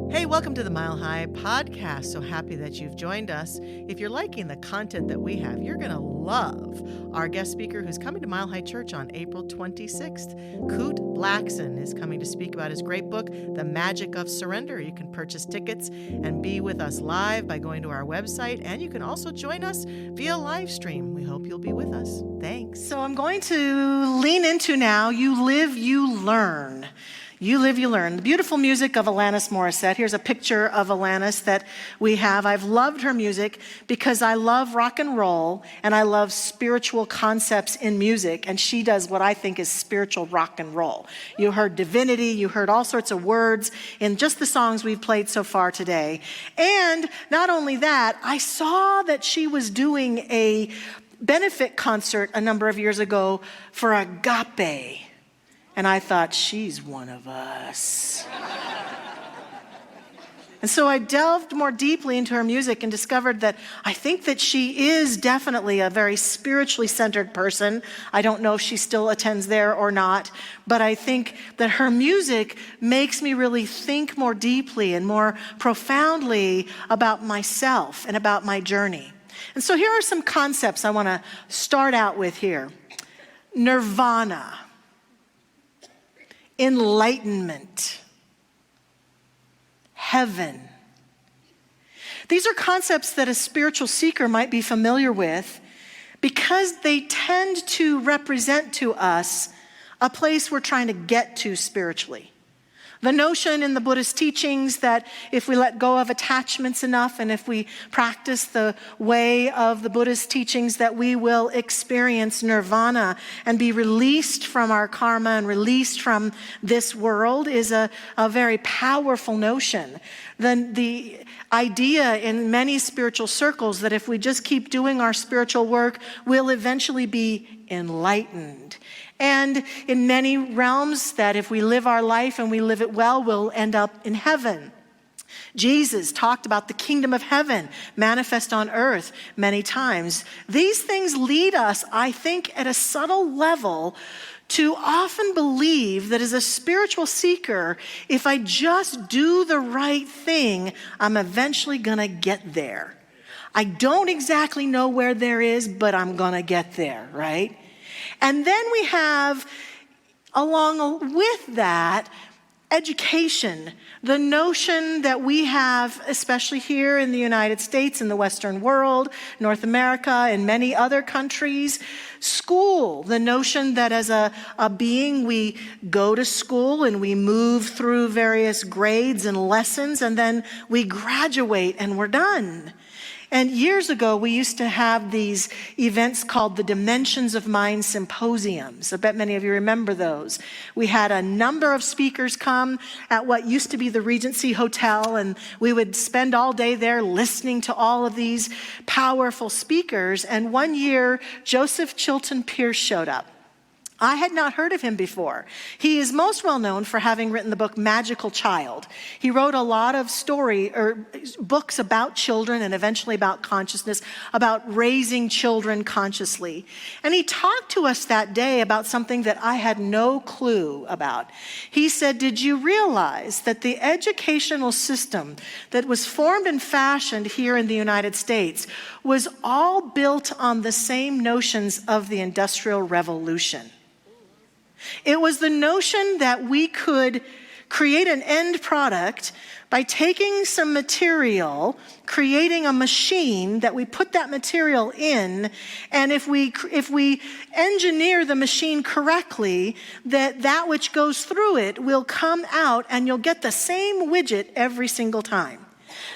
Hey, welcome to the Mile High Podcast. So happy that you've joined us. If you're liking the content that we have, you're going to love our guest speaker who's coming to Mile High Church on April 26th. Coot Blackson is coming to speak about his great book, The Magic of Surrender. You can purchase tickets and be with us live by going to our website, and you can also join us via live stream. We hope you'll be with us. Thanks. So I'm going to lean into now, You Live, You Learn. You Live, You Learn. The beautiful music of Alanis Morissette. Here's a picture of Alanis that we have. I've loved her music because I love rock and roll and I love spiritual concepts in music, and she does what I think is spiritual rock and roll. You heard divinity, you heard all sorts of words in just the songs we've played so far today. And not only that, I saw that she was doing a benefit concert a number of years ago for Agape. And I thought, she's one of us. And so I delved more deeply into her music and discovered that I think that she is definitely a very spiritually centered person. I don't know if she still attends there or not, but I think that her music makes me really think more deeply and more profoundly about myself and about my journey. And so here are some concepts I want to start out with here. Nirvana. Enlightenment, heaven. These are concepts that a spiritual seeker might be familiar with because they tend to represent to us a place we're trying to get to spiritually. The notion in the Buddhist teachings that if we let go of attachments enough and if we practice the way of the Buddhist teachings that we will experience nirvana and be released from our karma and released from this world is a very powerful notion. The idea in many spiritual circles that if we just keep doing our spiritual work, we'll eventually be enlightened. And in many realms that if we live our life and we live it well, we'll end up in heaven. Jesus talked about the kingdom of heaven manifest on earth many times. These things lead us, I think, at a subtle level to often believe that as a spiritual seeker, if I just do the right thing, I'm eventually going to get there. I don't exactly know where there is, but I'm going to get there, right? And then we have, along with that, education. The notion that we have, especially here in the United States, in the Western world, North America, and many other countries, school. The notion that as a being, we go to school and we move through various grades and lessons, and then we graduate and we're done. And years ago, we used to have these events called the Dimensions of Mind Symposiums. I bet many of you remember those. We had a number of speakers come at what used to be the Regency Hotel, and we would spend all day there listening to all of these powerful speakers. And one year, Joseph Chilton Pierce showed up. I had not heard of him before. He is most well known for having written the book Magical Child. He wrote a lot of books about children and eventually about consciousness, about raising children consciously. And he talked to us that day about something that I had no clue about. He said, did you realize that the educational system that was formed and fashioned here in the United States was all built on the same notions of the Industrial Revolution? It was the notion that we could create an end product by taking some material, creating a machine that we put that material in, and if we engineer the machine correctly, that which goes through it will come out and you'll get the same widget every single time.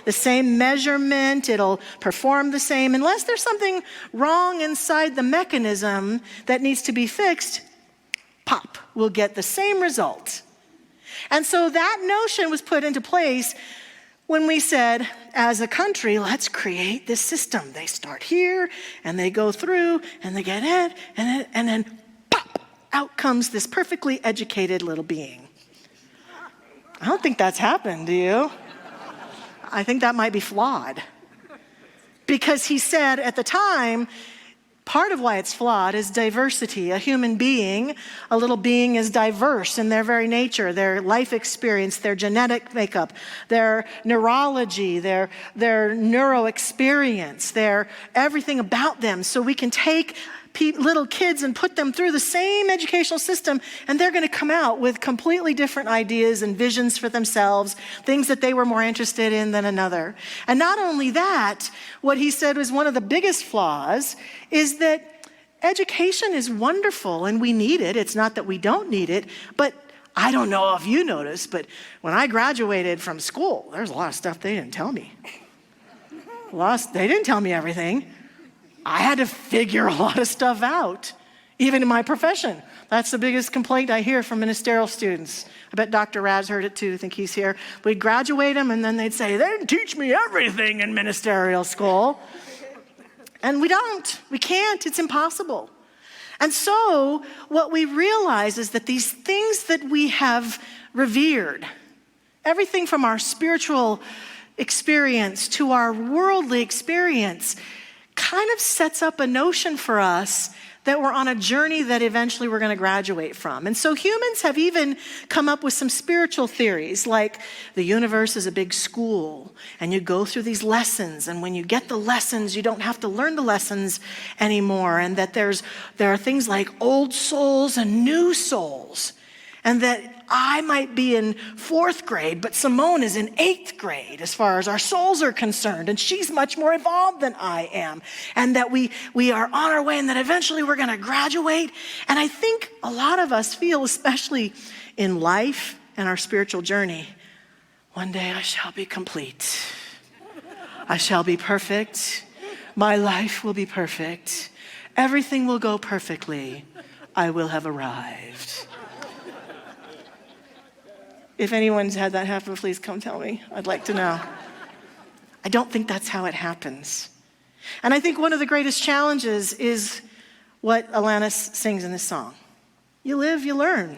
The same measurement, it'll perform the same. Unless there's something wrong inside the mechanism that needs to be fixed, pop, we'll get the same result. And so that notion was put into place when we said, as a country, let's create this system. They start here, and they go through, and they get in, and then pop, out comes this perfectly educated little being. I don't think that's happened, do you? I think that might be flawed. Because he said at the time, Part of why it's flawed is diversity. A human being, a little being, is diverse in their very nature, their life experience, their genetic makeup, their neurology, their neuro experience, their everything about them. So we can take little kids and put them through the same educational system, and they're going to come out with completely different ideas and visions for themselves, things that they were more interested in than another. And not only that, what he said was one of the biggest flaws is that education is wonderful and we need it. It's not that we don't need it, but I don't know if you noticed, but when I graduated from school, there's a lot of stuff they didn't tell me. They didn't tell me everything. I had to figure a lot of stuff out, even in my profession. That's the biggest complaint I hear from ministerial students. I bet Dr. Rad's heard it too. I think he's here. We'd graduate them, and then they'd say, they didn't teach me everything in ministerial school. And we don't. We can't. It's impossible. And so what we realize is that these things that we have revered, everything from our spiritual experience to our worldly experience, kind of sets up a notion for us that we're on a journey that eventually we're going to graduate from. And so humans have even come up with some spiritual theories, like the universe is a big school, and you go through these lessons, and when you get the lessons, you don't have to learn the lessons anymore, and that there are things like old souls and new souls, and that I might be in 4th grade, but Simone is in 8th grade as far as our souls are concerned, and she's much more evolved than I am, and that we are on our way, and that eventually we're going to graduate. And I think a lot of us feel, especially in life and our spiritual journey, one day I shall be complete. I shall be perfect. My life will be perfect. Everything will go perfectly. I will have arrived. If anyone's had that happen, please come tell me. I'd like to know. I don't think that's how it happens. And I think one of the greatest challenges is what Alanis sings in this song. You live, you learn.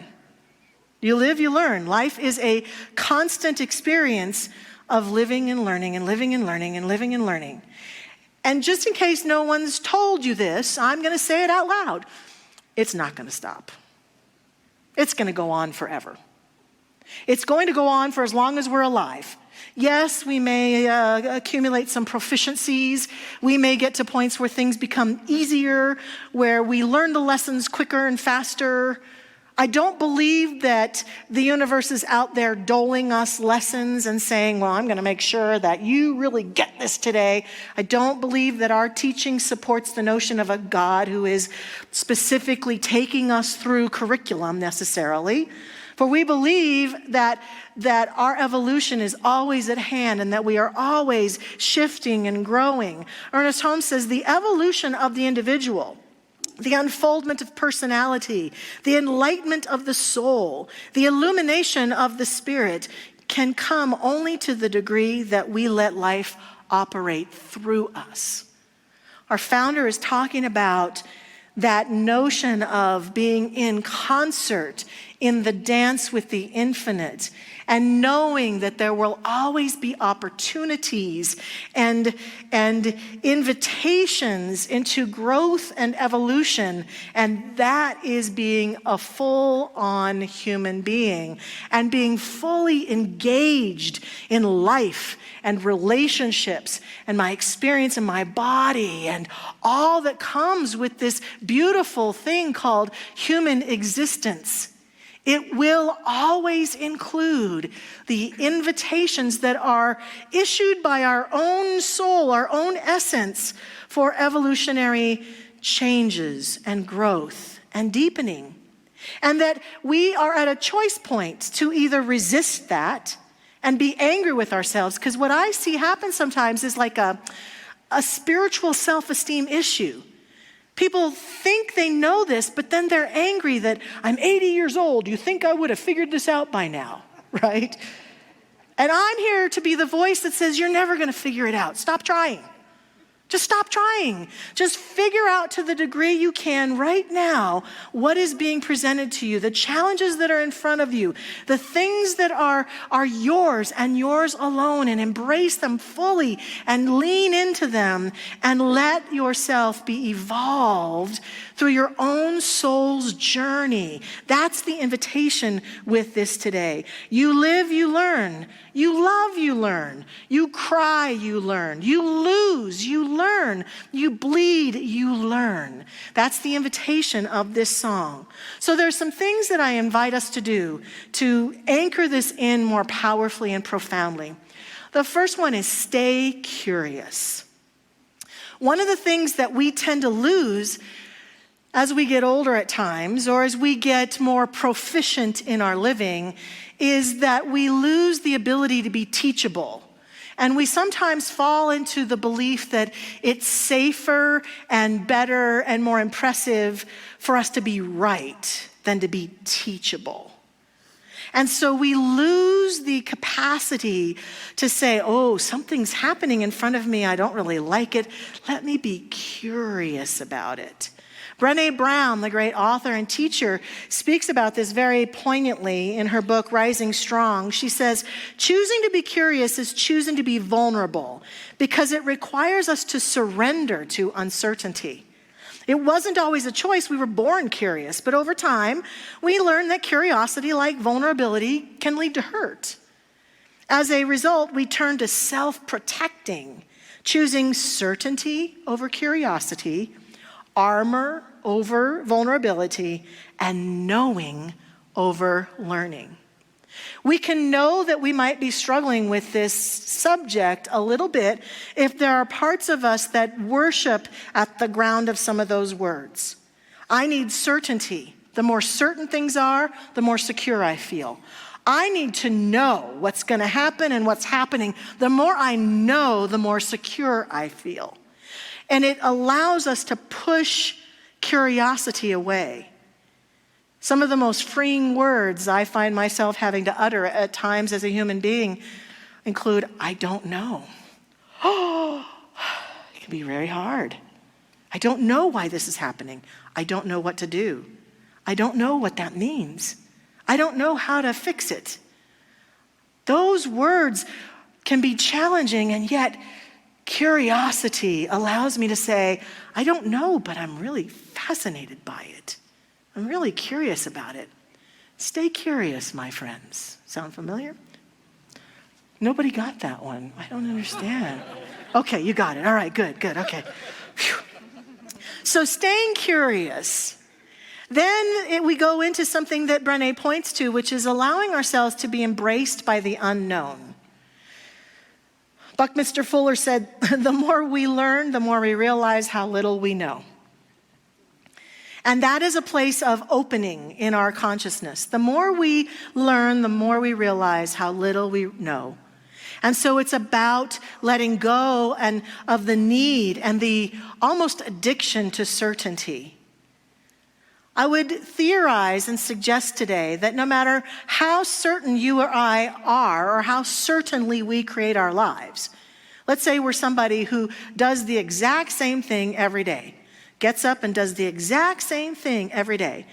You live, you learn. Life is a constant experience of living and learning and living and learning and living and learning. And just in case no one's told you this, I'm going to say it out loud. It's not going to stop. It's going to go on forever. It's going to go on for as long as we're alive. Yes, we may accumulate some proficiencies. We may get to points where things become easier, where we learn the lessons quicker and faster. I don't believe that the universe is out there doling us lessons and saying, well, I'm going to make sure that you really get this today. I don't believe that our teaching supports the notion of a God who is specifically taking us through curriculum necessarily. For we believe that our evolution is always at hand and that we are always shifting and growing. Ernest Holmes says the evolution of the individual, the unfoldment of personality, the enlightenment of the soul, the illumination of the spirit can come only to the degree that we let life operate through us. Our founder is talking about that notion of being in concert in the dance with the infinite and knowing that there will always be opportunities and invitations into growth and evolution, and that is being a full-on human being and being fully engaged in life and relationships and my experience in my body and all that comes with this beautiful thing called human existence. It will always include the invitations that are issued by our own soul, our own essence, for evolutionary changes and growth and deepening. And that we are at a choice point to either resist that and be angry with ourselves, because what I see happen sometimes is like a spiritual self-esteem issue. People think they know this, but then they're angry that I'm 80 years old. You think I would have figured this out by now, right? And I'm here to be the voice that says, you're never going to figure it out. Stop trying. Just stop trying. Just figure out to the degree you can right now what is being presented to you, the challenges that are in front of you, the things that are yours and yours alone, and embrace them fully and lean into them and let yourself be evolved through your own soul's journey. That's the invitation with this today. You live, you learn. You love, you learn. You cry, you learn. You lose, you learn. You bleed, you learn. That's the invitation of this song. So there's some things that I invite us to do to anchor this in more powerfully and profoundly. The first one is stay curious. One of the things that we tend to lose as we get older at times, or as we get more proficient in our living, is that we lose the ability to be teachable. And we sometimes fall into the belief that it's safer and better and more impressive for us to be right than to be teachable. And so we lose the capacity to say, oh, something's happening in front of me. I don't really like it. Let me be curious about it. Brené Brown, the great author and teacher, speaks about this very poignantly in her book, Rising Strong. She says, choosing to be curious is choosing to be vulnerable because it requires us to surrender to uncertainty. It wasn't always a choice. We were born curious, but over time, we learned that curiosity, like vulnerability, can lead to hurt. As a result, we turn to self-protecting, choosing certainty over curiosity, armor over vulnerability, and knowing over learning. We can know that we might be struggling with this subject a little bit if there are parts of us that worship at the ground of some of those words. I need certainty. The more certain things are, the more secure I feel. I need to know what's going to happen and what's happening. The more I know, the more secure I feel. And it allows us to push curiosity away. Some of the most freeing words I find myself having to utter at times as a human being include, I don't know. Oh, it can be very hard. I don't know why this is happening. I don't know what to do. I don't know what that means. I don't know how to fix it. Those words can be challenging, and yet curiosity allows me to say, I don't know, but I'm really fascinated by it. I'm really curious about it. Stay curious, my friends. Sound familiar? Nobody got that one. I don't understand. Okay, you got it. All right, good, okay. Phew. So staying curious. Then we go into something that Brené points to, which is allowing ourselves to be embraced by the unknown. Buckminster Fuller said, the more we learn, the more we realize how little we know. And that is a place of opening in our consciousness. The more we learn, the more we realize how little we know. And so it's about letting go and of the need and the almost addiction to certainty. I would theorize and suggest today that no matter how certain you or I are, or how certainly we create our lives, let's say we're somebody who does the exact same thing every day, gets up and does the exact same thing every day,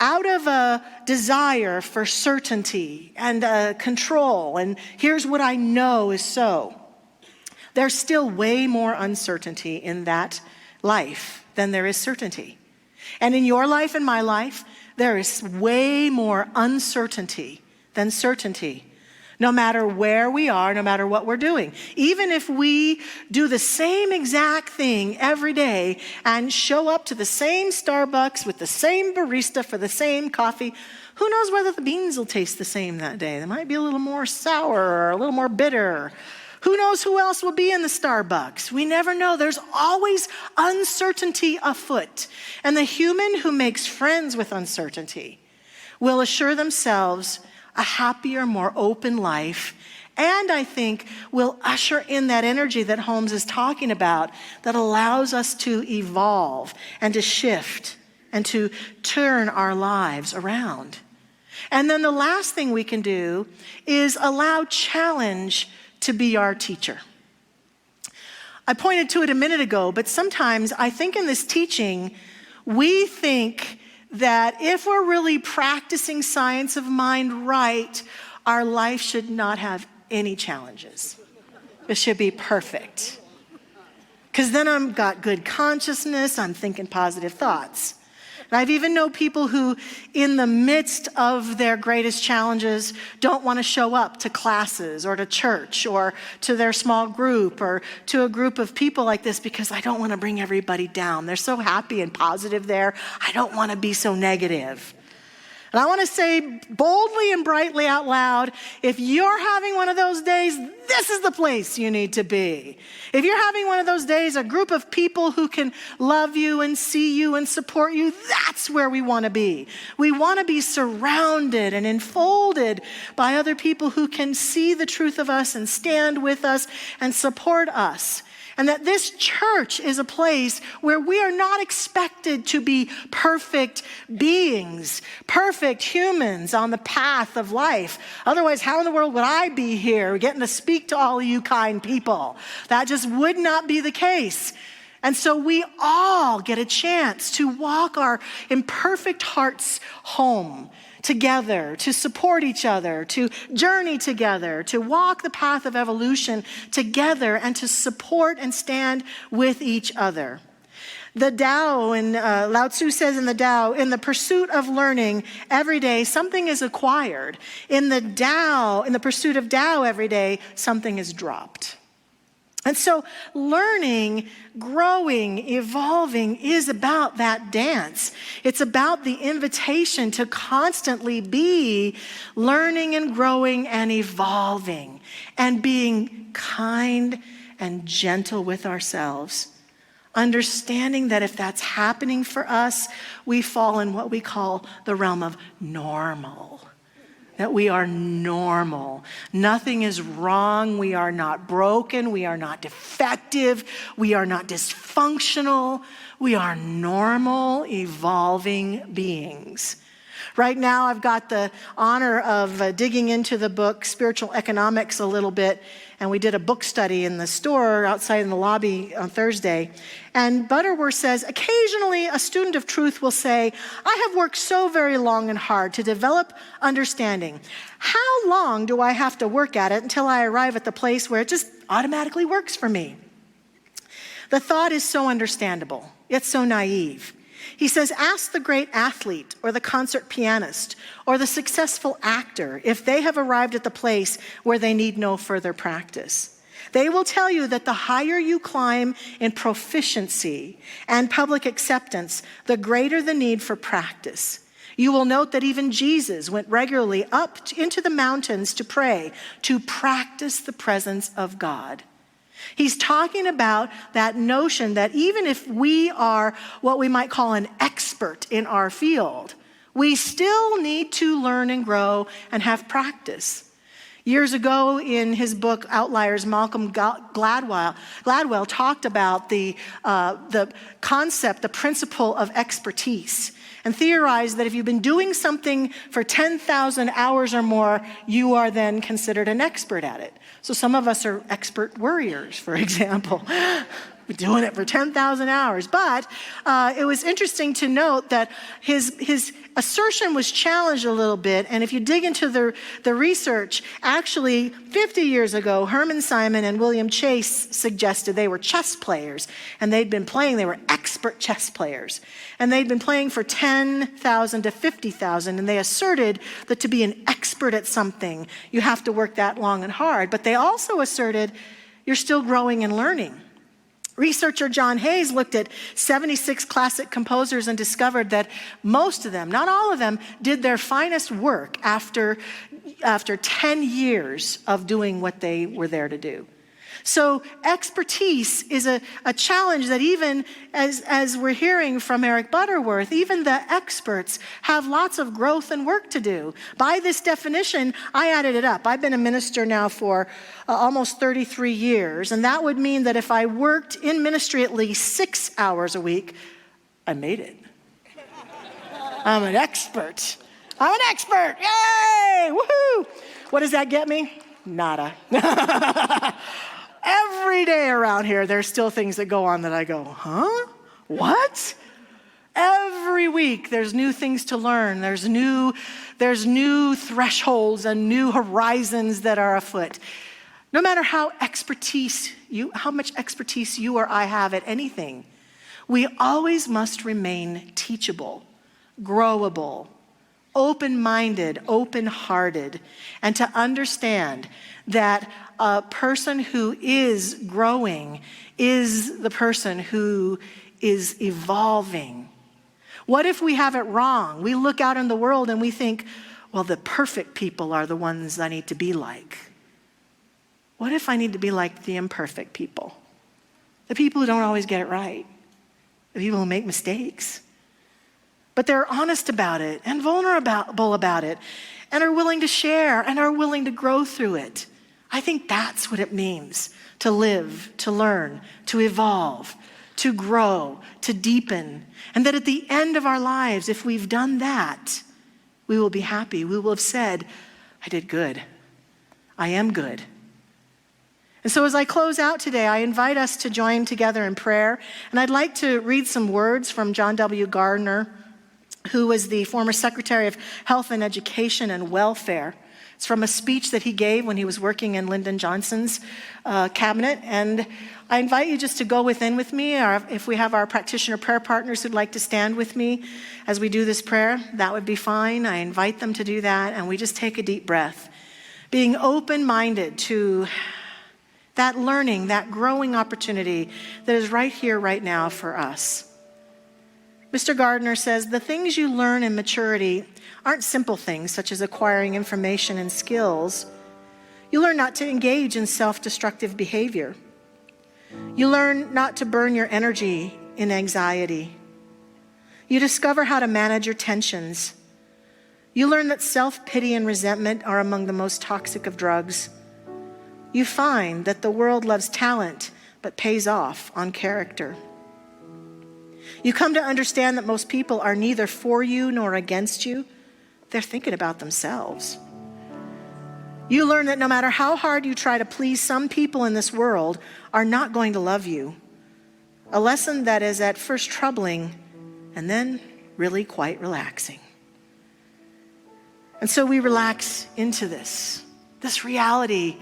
out of a desire for certainty and control, and here's what I know is so. There's still way more uncertainty in that life than there is certainty. And in your life and my life, there is way more uncertainty than certainty, no matter where we are, no matter what we're doing. Even if we do the same exact thing every day and show up to the same Starbucks with the same barista for the same coffee, who knows whether the beans will taste the same that day? They might be a little more sour or a little more bitter. Who knows who else will be in the Starbucks? We never know. There's always uncertainty afoot. And the human who makes friends with uncertainty will assure themselves a happier, more open life, and I think will usher in that energy that Holmes is talking about that allows us to evolve and to shift and to turn our lives around. And then the last thing we can do is allow challenge to be our teacher. I pointed to it a minute ago, but sometimes I think in this teaching, we think that if we're really practicing science of mind right, our life should not have any challenges. It should be perfect. Because then I've got good consciousness, I'm thinking positive thoughts. And I've even known people who, in the midst of their greatest challenges, don't want to show up to classes or to church or to their small group or to a group of people like this because I don't want to bring everybody down. They're so happy and positive there. I don't want to be so negative. And I want to say boldly and brightly out loud, if you're having one of those days, this is the place you need to be. If you're having one of those days, a group of people who can love you and see you and support you, that's where we want to be. We want to be surrounded and enfolded by other people who can see the truth of us and stand with us and support us. And that this church is a place where we are not expected to be perfect beings, perfect humans on the path of life. Otherwise, how in the world would I be here getting to speak to all of you kind people? That just would not be the case. And so we all get a chance to walk our imperfect hearts home together, to support each other, to journey together, to walk the path of evolution together, and to support and stand with each other. The Tao, and Lao Tzu says in the Tao, in the pursuit of learning, every day something is acquired. In the pursuit of Tao, every day something is dropped. And so learning, growing, evolving is about that dance. It's about the invitation to constantly be learning and growing and evolving and being kind and gentle with ourselves. Understanding that if that's happening for us, we fall in what we call the realm of normal. That we are normal. Nothing is wrong. We are not broken. We are not defective. We are not dysfunctional. We are normal, evolving beings. Right now, I've got the honor of digging into the book Spiritual Economics a little bit, and we did a book study in the store outside in the lobby on Thursday. And Butterworth says, occasionally a student of truth will say, I have worked so very long and hard to develop understanding. How long do I have to work at it until I arrive at the place where it just automatically works for me? The thought is so understandable, yet so naive. He says, ask the great athlete or the concert pianist or the successful actor if they have arrived at the place where they need no further practice. They will tell you that the higher you climb in proficiency and public acceptance, the greater the need for practice. You will note that even Jesus went regularly up into the mountains to pray, to practice the presence of God. He's talking about that notion that even if we are what we might call an expert in our field, we still need to learn and grow and have practice. Years ago in his book Outliers, Malcolm Gladwell talked about the concept, the principle of expertise, and theorized that if you've been doing something for 10,000 hours or more, you are then considered an expert at it. So some of us are expert worriers, for example. We're doing it for 10,000 hours. But it was interesting to note that his assertion was challenged a little bit. And if you dig into the research, actually 50 years ago, Herman Simon and William Chase suggested they were chess players. And they'd been playing, they were expert chess players. And they'd been playing for 10,000 to 50,000. And they asserted that to be an expert at something, you have to work that long and hard. But they also asserted you're still growing and learning. Researcher John Hayes looked at 76 classic composers and discovered that most of them, not all of them, did their finest work after 10 years of doing what they were there to do. So expertise is a challenge that even as we're hearing from Eric Butterworth, even the experts have lots of growth and work to do. By this definition, I added it up. I've been a minister now for almost 33 years, and that would mean that if I worked in ministry at least 6 hours a week, I made it. I'm an expert. I'm an expert. Yay! Woohoo! What does that get me? Nada. Every every day around here, there's still things that go on that I go, huh? What? Every week, there's new things to learn. There's new thresholds and new horizons that are afoot. No matter how much expertise you or I have at anything, we always must remain teachable, growable, open-minded, open-hearted, and to understand that a person who is growing is the person who is evolving. What if we have it wrong? We look out in the world and we think, well, the perfect people are the ones I need to be like. What if I need to be like the imperfect people? The people who don't always get it right. The people who make mistakes. But they're honest about it and vulnerable about it and are willing to share and are willing to grow through it. I think that's what it means to live, to learn, to evolve, to grow, to deepen. And that at the end of our lives, if we've done that, we will be happy. We will have said, I did good. I am good. And so as I close out today, I invite us to join together in prayer. And I'd like to read some words from John W. Gardner, who was the former Secretary of Health and Education and Welfare. It's from a speech that he gave when he was working in Lyndon Johnson's cabinet. And I invite you just to go within with me, or if we have our practitioner prayer partners who'd like to stand with me as we do this prayer, that would be fine. I invite them to do that, and we just take a deep breath, being open-minded to that learning, that growing opportunity that is right here, right now for us. Mr. Gardner says, the things you learn in maturity aren't simple things such as acquiring information and skills. You learn not to engage in self-destructive behavior. You learn not to burn your energy in anxiety. You discover how to manage your tensions. You learn that self-pity and resentment are among the most toxic of drugs. You find that the world loves talent but pays off on character. You come to understand that most people are neither for you nor against you. They're thinking about themselves. You learn that no matter how hard you try to please, some people in this world are not going to love you. A lesson that is at first troubling and then really quite relaxing. And so we relax into this reality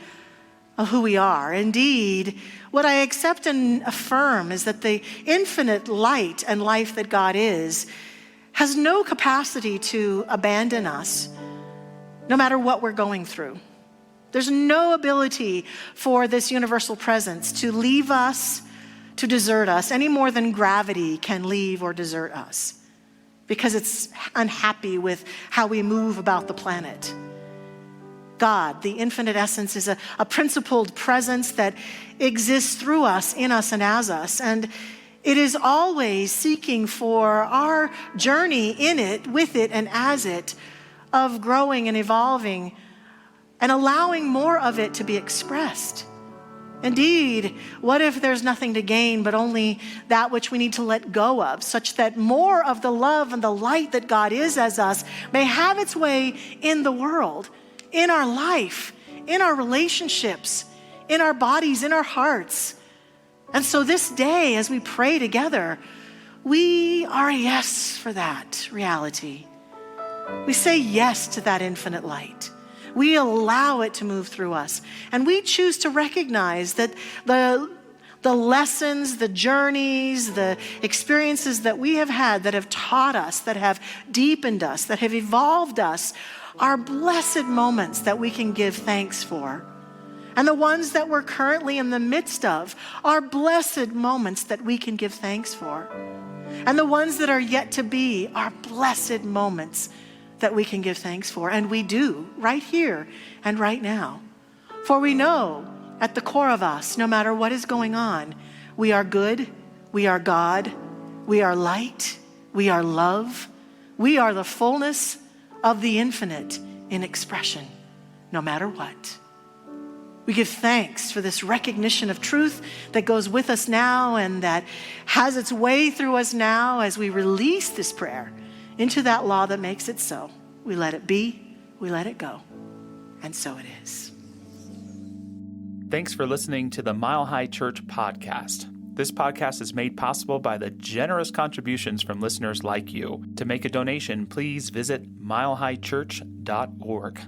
of who we are. Indeed, what I accept and affirm is that the infinite light and life that God is has no capacity to abandon us, no matter what we're going through. There's no ability for this universal presence to leave us, to desert us, any more than gravity can leave or desert us, because it's unhappy with how we move about the planet. God, the infinite essence, is a principled presence that exists through us, in us, and as us. And it is always seeking for our journey in it, with it, and as it, of growing and evolving and allowing more of it to be expressed. Indeed, what if there's nothing to gain but only that which we need to let go of, such that more of the love and the light that God is as us may have its way in the world, in our life, in our relationships, in our bodies, in our hearts. And so this day, as we pray together, we are a yes for that reality. We say yes to that infinite light. We allow it to move through us. And we choose to recognize that the lessons, the journeys, the experiences that we have had that have taught us, that have deepened us, that have evolved us, are blessed moments that we can give thanks for. And the ones that we're currently in the midst of are blessed moments that we can give thanks for. And the ones that are yet to be are blessed moments that we can give thanks for. And we do, right here and right now. For we know at the core of us, no matter what is going on, we are good, we are God, we are light, we are love, we are the fullness of the infinite in expression, no matter what. We give thanks for this recognition of truth that goes with us now and that has its way through us now as we release this prayer into that law that makes it so. We let it be, we let it go, and so it is. Thanks for listening to the Mile High Church podcast. This podcast is made possible by the generous contributions from listeners like you. To make a donation, please visit milehighchurch.org.